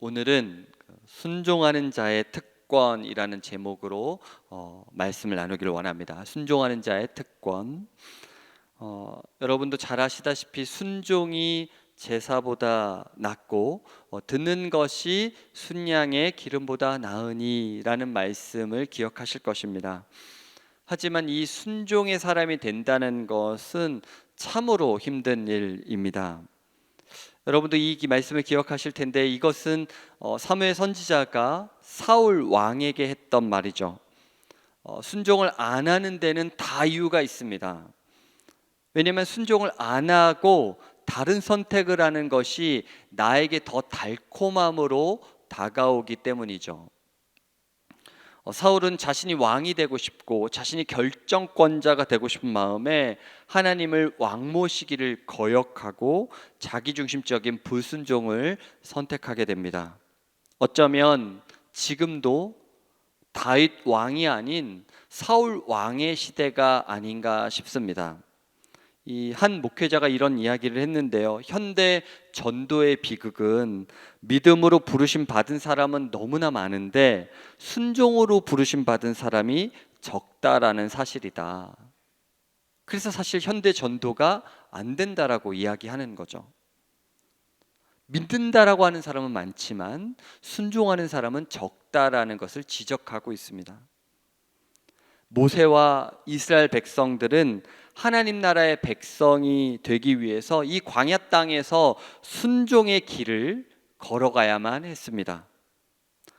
오늘은 순종하는 자의 특권이라는 제목으로 말씀을 나누기를 원합니다. 순종하는 자의 특권. 여러분도 잘 아시다시피 순종이 제사보다 낫고 듣는 것이 순양의 기름보다 나으니라는 말씀을 기억하실 것입니다. 하지만 이 순종의 사람이 된다는 것은 참으로 힘든 일입니다. 여러분도 이 말씀을 기억하실 텐데, 이것은 사무엘 선지자가 사울 왕에게 했던 말이죠. 순종을 안 하는 데는 다 이유가 있습니다. 왜냐하면 순종을 안 하고 다른 선택을 하는 것이 나에게 더 달콤함으로 다가오기 때문이죠. 사울은 자신이 왕이 되고 싶고 자신이 결정권자가 되고 싶은 마음에 하나님을 왕 모시기를 거역하고 자기중심적인 불순종을 선택하게 됩니다. 어쩌면 지금도 다윗 왕이 아닌 사울 왕의 시대가 아닌가 싶습니다. 이 한 목회자가 이런 이야기를 했는데요. 현대 전도의 비극은 믿음으로 부르심 받은 사람은 너무나 많은데 순종으로 부르심 받은 사람이 적다라는 사실이다. 그래서 사실 현대 전도가 안 된다라고 이야기하는 거죠. 믿는다라고 하는 사람은 많지만 순종하는 사람은 적다라는 것을 지적하고 있습니다. 모세와 이스라엘 백성들은 하나님 나라의 백성이 되기 위해서 이 광야 땅에서 순종의 길을 걸어가야만 했습니다.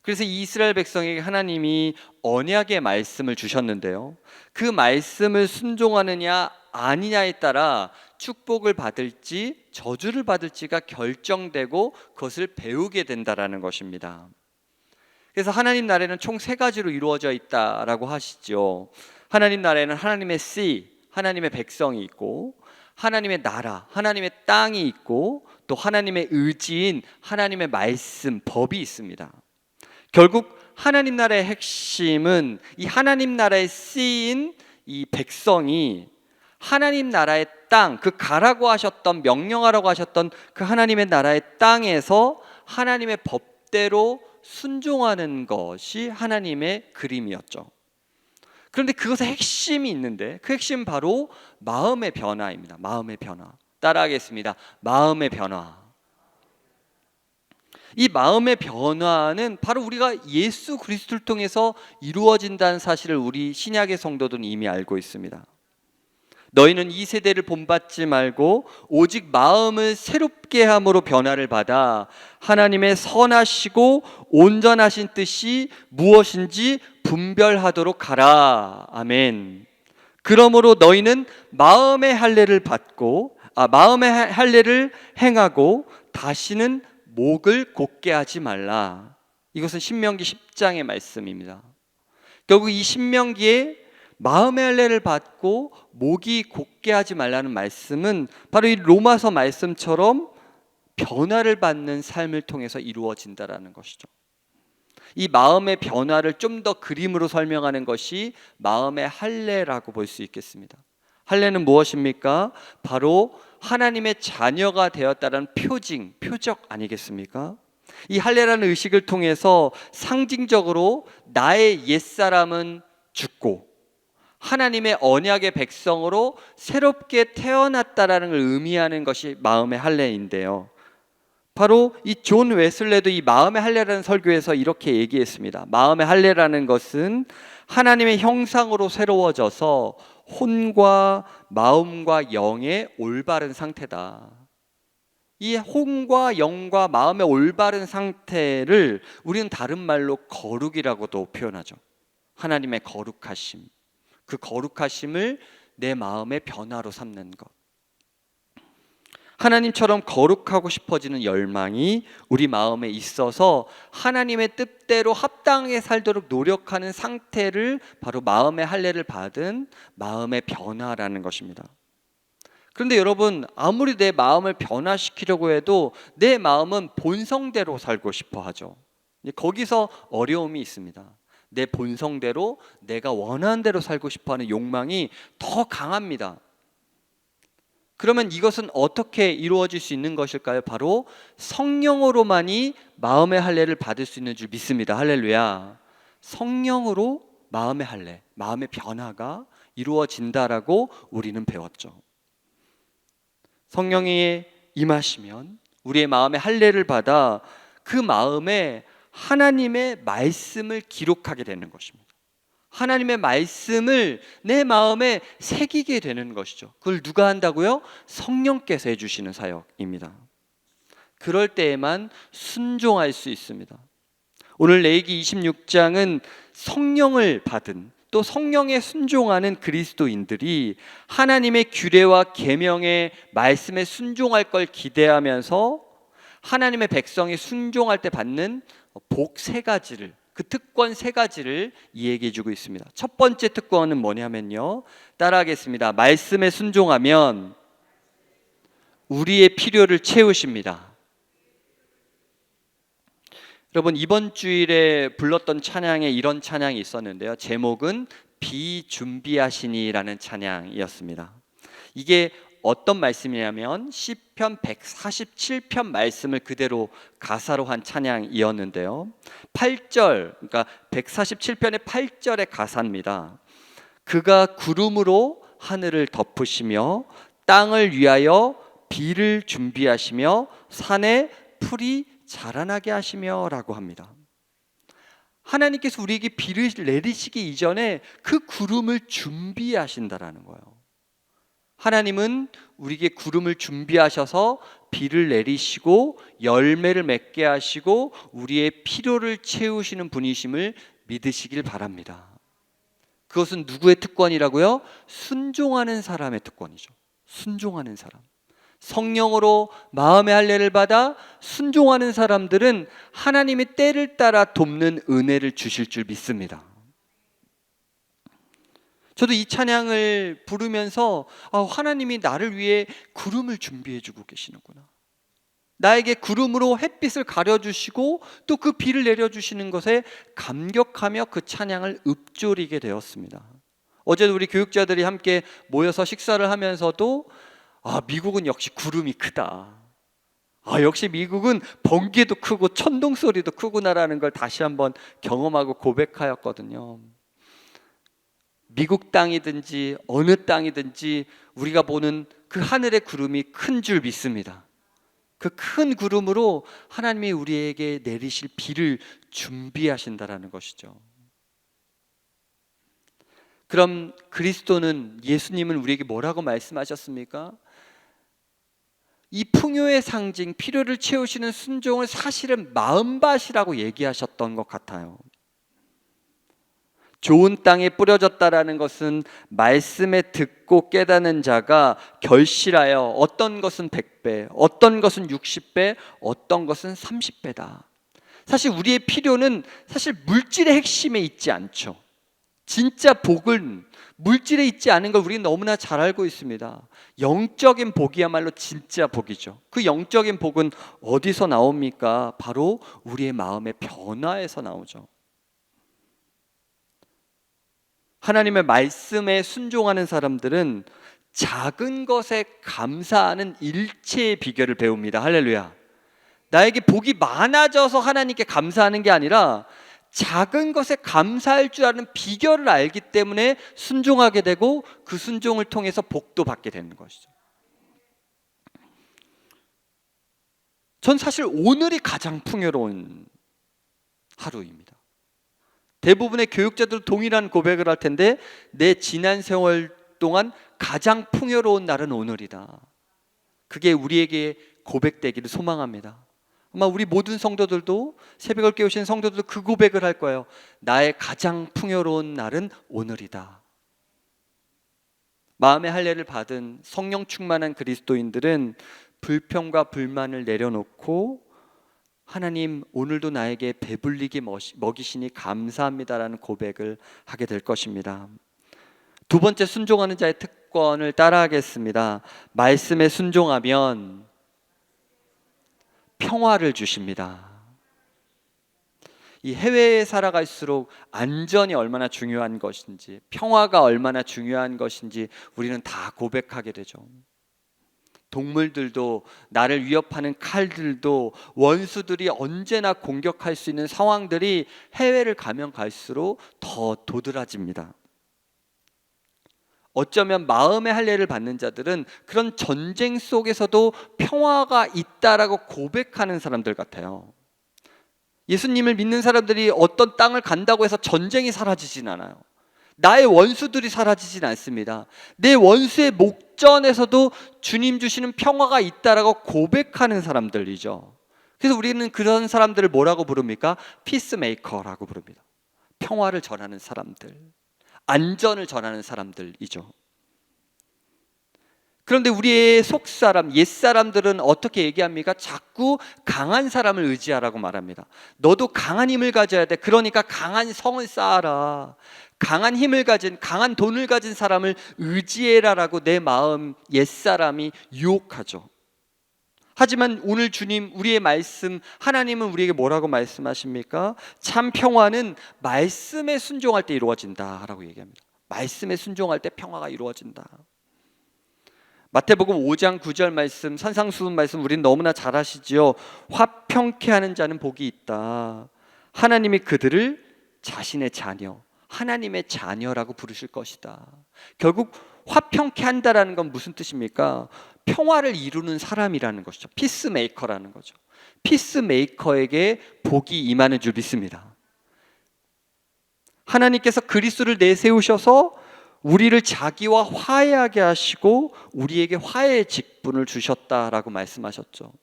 그래서 이스라엘 백성에게 하나님이 언약의 말씀을 주셨는데요, 그 말씀을 순종하느냐 아니냐에 따라 축복을 받을지 저주를 받을지가 결정되고 그것을 배우게 된다라는 것입니다. 그래서 하나님 나라는 총 세 가지로 이루어져 있다라고 하시죠. 하나님 나라에는 하나님의 씨, 하나님의 백성이 있고, 하나님의 나라, 하나님의 땅이 있고, 또 하나님의 의지인 하나님의 말씀, 법이 있습니다. 결국 하나님 나라의 핵심은 이 하나님 나라의 씨인 이 백성이 하나님 나라의 땅, 그 가라고 하셨던, 명령하라고 하셨던 그 하나님의 나라의 땅에서 하나님의 법대로 순종하는 것이 하나님의 그림이었죠. 그런데 그것의 핵심이 있는데, 그 핵심은 바로 마음의 변화입니다. 마음의 변화. 따라하겠습니다. 마음의 변화. 이 마음의 변화는 바로 우리가 예수 그리스도를 통해서 이루어진다는 사실을 우리 신약의 성도들은 이미 알고 있습니다. 너희는 이 세대를 본받지 말고 오직 마음을 새롭게 함으로 변화를 받아 하나님의 선하시고 온전하신 뜻이 무엇인지 분별하도록 하라. 아멘. 그러므로 너희는 마음의 할례를 받고 마음의 할례를 행하고 다시는 목을 곧게 하지 말라. 이것은 신명기 10장의 말씀입니다. 결국 이 신명기에 마음의 할례를 받고 목이 곧게 하지 말라는 말씀은 바로 이 로마서 말씀처럼 변화를 받는 삶을 통해서 이루어진다라는 것이죠. 이 마음의 변화를 좀 더 그림으로 설명하는 것이 마음의 할례라고 볼 수 있겠습니다. 할례는 무엇입니까? 바로 하나님의 자녀가 되었다는 표징, 표적 아니겠습니까? 이 할례라는 의식을 통해서 상징적으로 나의 옛사람은 죽고 하나님의 언약의 백성으로 새롭게 태어났다라는 걸 의미하는 것이 마음의 할례인데요. 바로 이 존 웨슬레도 이 마음의 할례라는 설교에서 이렇게 얘기했습니다. 마음의 할례라는 것은 하나님의 형상으로 새로워져서 혼과 마음과 영의 올바른 상태다. 이 혼과 영과 마음의 올바른 상태를 우리는 다른 말로 거룩이라고도 표현하죠. 하나님의 거룩하심. 그 거룩하심을 내 마음의 변화로 삼는 것. 하나님처럼 거룩하고 싶어지는 열망이 우리 마음에 있어서 하나님의 뜻대로 합당하게 살도록 노력하는 상태를 바로 마음의 할례를 받은 마음의 변화라는 것입니다. 그런데 여러분, 아무리 내 마음을 변화시키려고 해도 내 마음은 본성대로 살고 싶어 하죠. 거기서 어려움이 있습니다. 내 본성대로 내가 원하는 대로 살고 싶어하는 욕망이 더 강합니다. 그러면 이것은 어떻게 이루어질 수 있는 것일까요? 바로 성령으로만이 마음의 할례를 받을 수 있는 줄 믿습니다. 할렐루야. 성령으로 마음의 할례, 마음의 변화가 이루어진다라고 우리는 배웠죠. 성령이 임하시면 우리의 마음의 할례를 받아 그 마음에 하나님의 말씀을 기록하게 되는 것입니다. 하나님의 말씀을 내 마음에 새기게 되는 것이죠. 그걸 누가 한다고요? 성령께서 해주시는 사역입니다. 그럴 때에만 순종할 수 있습니다. 오늘 레위기 26장은 성령을 받은 또 성령에 순종하는 그리스도인들이 하나님의 규례와 계명의 말씀에 순종할 걸 기대하면서 하나님의 백성이 순종할 때 받는 복 세 가지를, 그 특권 세 가지를 이야기해 주고 있습니다. 첫 번째 특권은 뭐냐면요, 따라하겠습니다. 말씀에 순종하면 우리의 필요를 채우십니다. 여러분, 이번 주일에 불렀던 찬양에 이런 찬양이 있었는데요, 제목은 비준비하시니라는 찬양이었습니다. 이게 어떤 말씀이냐면 시편 147편 말씀을 그대로 가사로 한 찬양이었는데요, 8절, 그러니까 147편의 8절의 가사입니다. 그가 구름으로 하늘을 덮으시며 땅을 위하여 비를 준비하시며 산에 풀이 자라나게 하시며 라고 합니다. 하나님께서 우리에게 비를 내리시기 이전에 그 구름을 준비하신다라는 거예요. 하나님은 우리에게 구름을 준비하셔서 비를 내리시고 열매를 맺게 하시고 우리의 필요를 채우시는 분이심을 믿으시길 바랍니다. 그것은 누구의 특권이라고요? 순종하는 사람의 특권이죠. 순종하는 사람. 성령으로 마음의 할례를 받아 순종하는 사람들은 하나님이 때를 따라 돕는 은혜를 주실 줄 믿습니다. 저도 이 찬양을 부르면서 하나님이 나를 위해 구름을 준비해 주고 계시는구나, 나에게 구름으로 햇빛을 가려주시고 또 그 비를 내려주시는 것에 감격하며 그 찬양을 읊조리게 되었습니다. 어제도 우리 교육자들이 함께 모여서 식사를 하면서도 미국은 역시 구름이 크다, 역시 미국은 번개도 크고 천둥 소리도 크구나라는 걸 다시 한번 경험하고 고백하였거든요. 미국 땅이든지 어느 땅이든지 우리가 보는 그 하늘의 구름이 큰 줄 믿습니다. 그 큰 구름으로 하나님이 우리에게 내리실 비를 준비하신다라는 것이죠. 그럼 그리스도는, 예수님은 우리에게 뭐라고 말씀하셨습니까? 이 풍요의 상징, 필요를 채우시는 순종을 사실은 마음밭이라고 얘기하셨던 것 같아요. 좋은 땅에 뿌려졌다라는 것은 말씀에 듣고 깨닫는 자가 결실하여 어떤 것은 100배, 어떤 것은 60배, 어떤 것은 30배다. 사실 우리의 필요는 사실 물질의 핵심에 있지 않죠. 진짜 복은 물질에 있지 않은 걸 우리는 너무나 잘 알고 있습니다. 영적인 복이야말로 진짜 복이죠. 그 영적인 복은 어디서 나옵니까? 바로 우리의 마음의 변화에서 나오죠. 하나님의 말씀에 순종하는 사람들은 작은 것에 감사하는 일체의 비결을 배웁니다. 할렐루야. 나에게 복이 많아져서 하나님께 감사하는 게 아니라 작은 것에 감사할 줄 아는 비결을 알기 때문에 순종하게 되고 그 순종을 통해서 복도 받게 되는 것이죠. 전 사실 오늘이 가장 풍요로운 하루입니다. 대부분의 교육자들 동일한 고백을 할 텐데, 내 지난 세월 동안 가장 풍요로운 날은 오늘이다. 그게 우리에게 고백되기를 소망합니다. 아마 우리 모든 성도들도, 새벽을 깨우신 성도들도 그 고백을 할 거예요. 나의 가장 풍요로운 날은 오늘이다. 마음의 할례를 받은 성령 충만한 그리스도인들은 불평과 불만을 내려놓고 하나님, 오늘도 나에게 배불리게 먹이시니 감사합니다라는 고백을 하게 될 것입니다. 두 번째, 순종하는 자의 특권을 따라하겠습니다. 말씀에 순종하면 평화를 주십니다. 이 해외에 살아갈수록 안전이 얼마나 중요한 것인지, 평화가 얼마나 중요한 것인지 우리는 다 고백하게 되죠. 동물들도, 나를 위협하는 칼들도, 원수들이 언제나 공격할 수 있는 상황들이 해외를 가면 갈수록 더 도드라집니다. 어쩌면 마음의 할례를 받는 자들은 그런 전쟁 속에서도 평화가 있다라고 고백하는 사람들 같아요. 예수님을 믿는 사람들이 어떤 땅을 간다고 해서 전쟁이 사라지진 않아요. 나의 원수들이 사라지진 않습니다. 내 원수의 목전에서도 주님 주시는 평화가 있다라고 고백하는 사람들이죠. 그래서 우리는 그런 사람들을 뭐라고 부릅니까? 피스메이커라고 부릅니다. 평화를 전하는 사람들, 안전을 전하는 사람들이죠. 그런데 우리의 속사람, 옛사람들은 어떻게 얘기합니까? 자꾸 강한 사람을 의지하라고 말합니다. 너도 강한 힘을 가져야 돼. 그러니까 강한 성을 쌓아라. 강한 힘을 가진, 강한 돈을 가진 사람을 의지해라라고 내 마음, 옛사람이 유혹하죠. 하지만 오늘 주님, 우리의 말씀, 하나님은 우리에게 뭐라고 말씀하십니까? 참 평화는 말씀에 순종할 때 이루어진다라고 얘기합니다. 말씀에 순종할 때 평화가 이루어진다. 마태복음 5장 9절 말씀, 산상수훈 말씀 우리는 너무나 잘 아시지요. 화평케 하는 자는 복이 있다. 하나님이 그들을 자신의 자녀, 하나님의 자녀라고 부르실 것이다. 결국 화평케 한다라는 건 무슨 뜻입니까? 평화를 이루는 사람이라는 것이죠. 피스메이커라는 거죠. 피스메이커에게 복이 임하는 줄 믿습니다. 하나님께서 그리스도를 내세우셔서 우리를 자기와 화해하게 하시고 우리에게 화해의 직분을 주셨다라고 말씀하셨죠.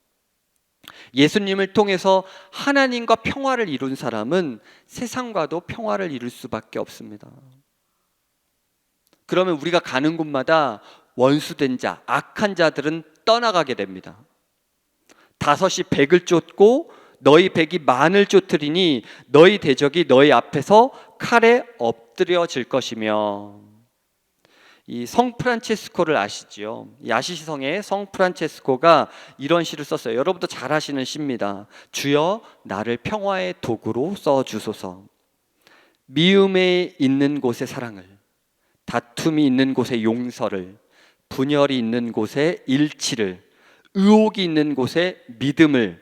예수님을 통해서 하나님과 평화를 이룬 사람은 세상과도 평화를 이룰 수밖에 없습니다. 그러면 우리가 가는 곳마다 원수된 자, 악한 자들은 떠나가게 됩니다. 5이 100을 쫓고 너희 100이 만을 쫓으리니 너희 대적이 너희 앞에서 칼에 엎드려질 것이며. 이 성 프란체스코를 아시지요? 이 아시시 성의 성 프란체스코가 이런 시를 썼어요. 여러분도 잘 아시는 시입니다. 주여 나를 평화의 도구로 써주소서. 미움에 있는 곳에 사랑을, 다툼이 있는 곳에 용서를, 분열이 있는 곳에 일치를, 의혹이 있는 곳에 믿음을,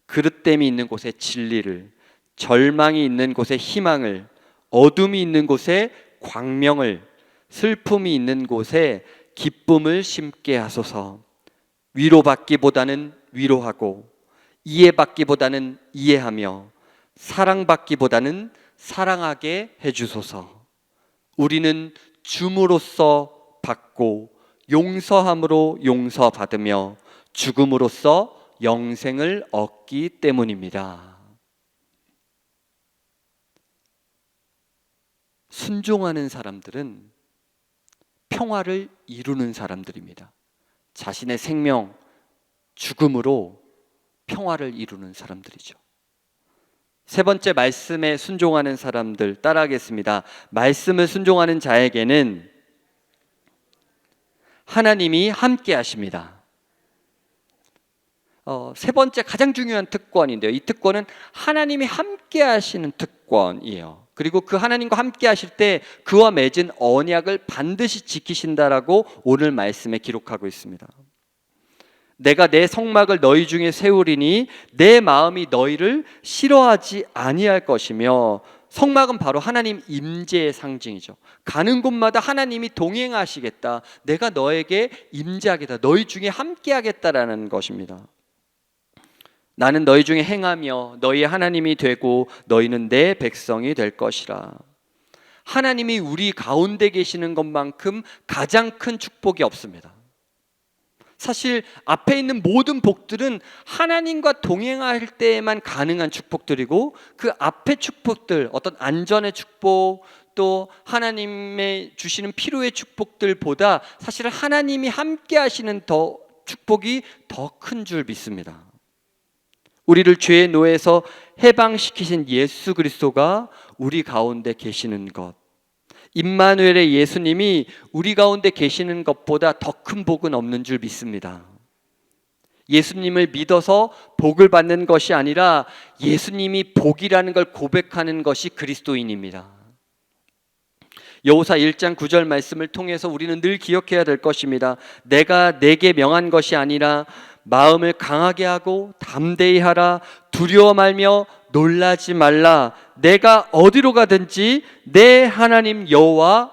그릇됨이 있는 곳에 진리를, 절망이 있는 곳에 희망을, 어둠이 있는 곳에 광명을, 슬픔이 있는 곳에 기쁨을 심게 하소서. 위로받기보다는 위로하고, 이해받기보다는 이해하며, 사랑받기보다는 사랑하게 해주소서. 우리는 줌으로써 받고 용서함으로 용서받으며 죽음으로써 영생을 얻기 때문입니다. 순종하는 사람들은 평화를 이루는 사람들입니다. 자신의 생명, 죽음으로 평화를 이루는 사람들이죠. 세 번째, 말씀에 순종하는 사람들 따라하겠습니다. 말씀을 순종하는 자에게는 하나님이 함께 하십니다. 세 번째 가장 중요한 특권인데요. 이 특권은 하나님이 함께 하시는 특권이에요. 그리고 그 하나님과 함께 하실 때 그와 맺은 언약을 반드시 지키신다라고 오늘 말씀에 기록하고 있습니다. 내가 내 성막을 너희 중에 세우리니 내 마음이 너희를 싫어하지 아니할 것이며. 성막은 바로 하나님 임재의 상징이죠. 가는 곳마다 하나님이 동행하시겠다. 내가 너에게 임재하겠다. 너희 중에 함께하겠다라는 것입니다. 나는 너희 중에 행하며 너희의 하나님이 되고 너희는 내 백성이 될 것이라. 하나님이 우리 가운데 계시는 것만큼 가장 큰 축복이 없습니다. 사실 앞에 있는 모든 복들은 하나님과 동행할 때에만 가능한 축복들이고, 그 앞에 축복들, 어떤 안전의 축복, 또 하나님의 주시는 필요의 축복들보다 사실 하나님이 함께 하시는 축복이 더 큰 줄 믿습니다. 우리를 죄의 노예에서 해방시키신 예수 그리스도가 우리 가운데 계시는 것, 임마누엘의 예수님이 우리 가운데 계시는 것보다 더 큰 복은 없는 줄 믿습니다. 예수님을 믿어서 복을 받는 것이 아니라 예수님이 복이라는 걸 고백하는 것이 그리스도인입니다. 여호사 1장 9절 말씀을 통해서 우리는 늘 기억해야 될 것입니다. 내가 내게 명한 것이 아니라 마음을 강하게 하고 담대히 하라. 두려워 말며 놀라지 말라. 내가 어디로 가든지 내 하나님 여호와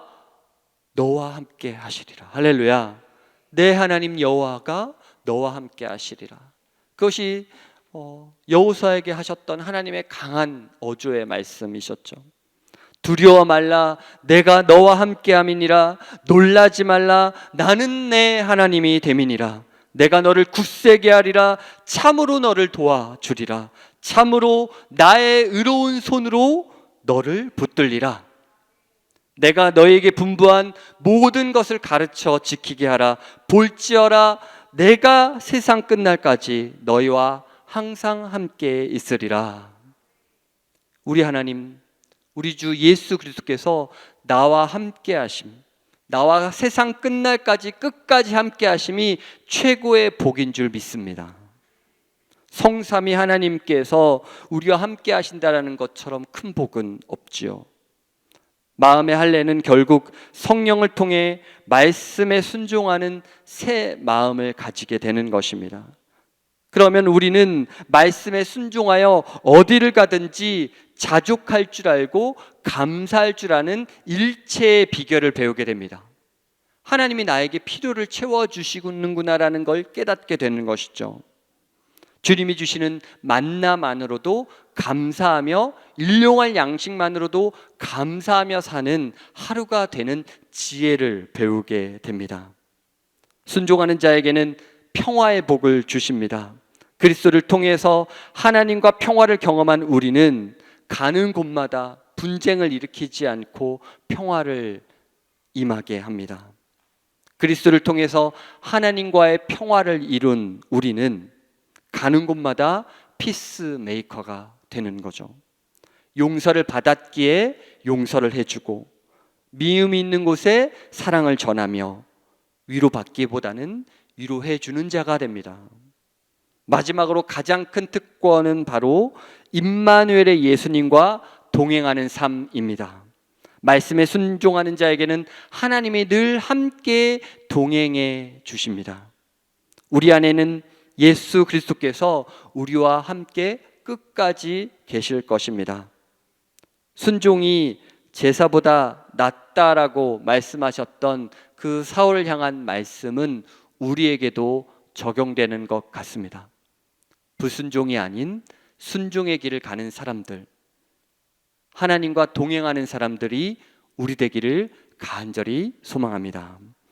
너와 함께 하시리라. 할렐루야. 내 하나님 여호와가 너와 함께 하시리라. 그것이 여호사에게 하셨던 하나님의 강한 어조의 말씀이셨죠. 두려워 말라. 내가 너와 함께함이니라. 놀라지 말라. 나는 내 하나님이 됨이니라. 내가 너를 굳세게 하리라. 참으로 너를 도와주리라. 참으로 나의 의로운 손으로 너를 붙들리라. 내가 너에게 분부한 모든 것을 가르쳐 지키게 하라. 볼지어라. 내가 세상 끝날까지 너희와 항상 함께 있으리라. 우리 하나님, 우리 주 예수 그리스도께서 나와 함께 하심, 나와 세상 끝날까지 끝까지 함께 하심이 최고의 복인 줄 믿습니다. 성삼위 하나님께서 우리와 함께 하신다라는 것처럼 큰 복은 없지요. 마음의 할례는 결국 성령을 통해 말씀에 순종하는 새 마음을 가지게 되는 것입니다. 그러면 우리는 말씀에 순종하여 어디를 가든지 자족할 줄 알고 감사할 줄 아는 일체의 비결을 배우게 됩니다. 하나님이 나에게 필요를 채워주시는구나라는 걸 깨닫게 되는 것이죠. 주님이 주시는 만나만으로도 감사하며 일용할 양식만으로도 감사하며 사는 하루가 되는 지혜를 배우게 됩니다. 순종하는 자에게는 평화의 복을 주십니다. 그리스도를 통해서 하나님과 평화를 경험한 우리는 가는 곳마다 분쟁을 일으키지 않고 평화를 임하게 합니다. 그리스도를 통해서 하나님과의 평화를 이룬 우리는 가는 곳마다 피스메이커가 되는 거죠. 용서를 받았기에 용서를 해주고, 미움이 있는 곳에 사랑을 전하며, 위로받기보다는 위로해주는 자가 됩니다. 마지막으로 가장 큰 특권은 바로 임마누엘의 예수님과 동행하는 삶입니다. 말씀에 순종하는 자에게는 하나님이 늘 함께 동행해 주십니다. 우리 안에는 예수 그리스도께서 우리와 함께 끝까지 계실 것입니다. 순종이 제사보다 낫다라고 말씀하셨던 그 사울을 향한 말씀은 우리에게도 적용되는 것 같습니다. 불순종이 아닌 순종의 길을 가는 사람들, 하나님과 동행하는 사람들이 우리 되기를 간절히 소망합니다.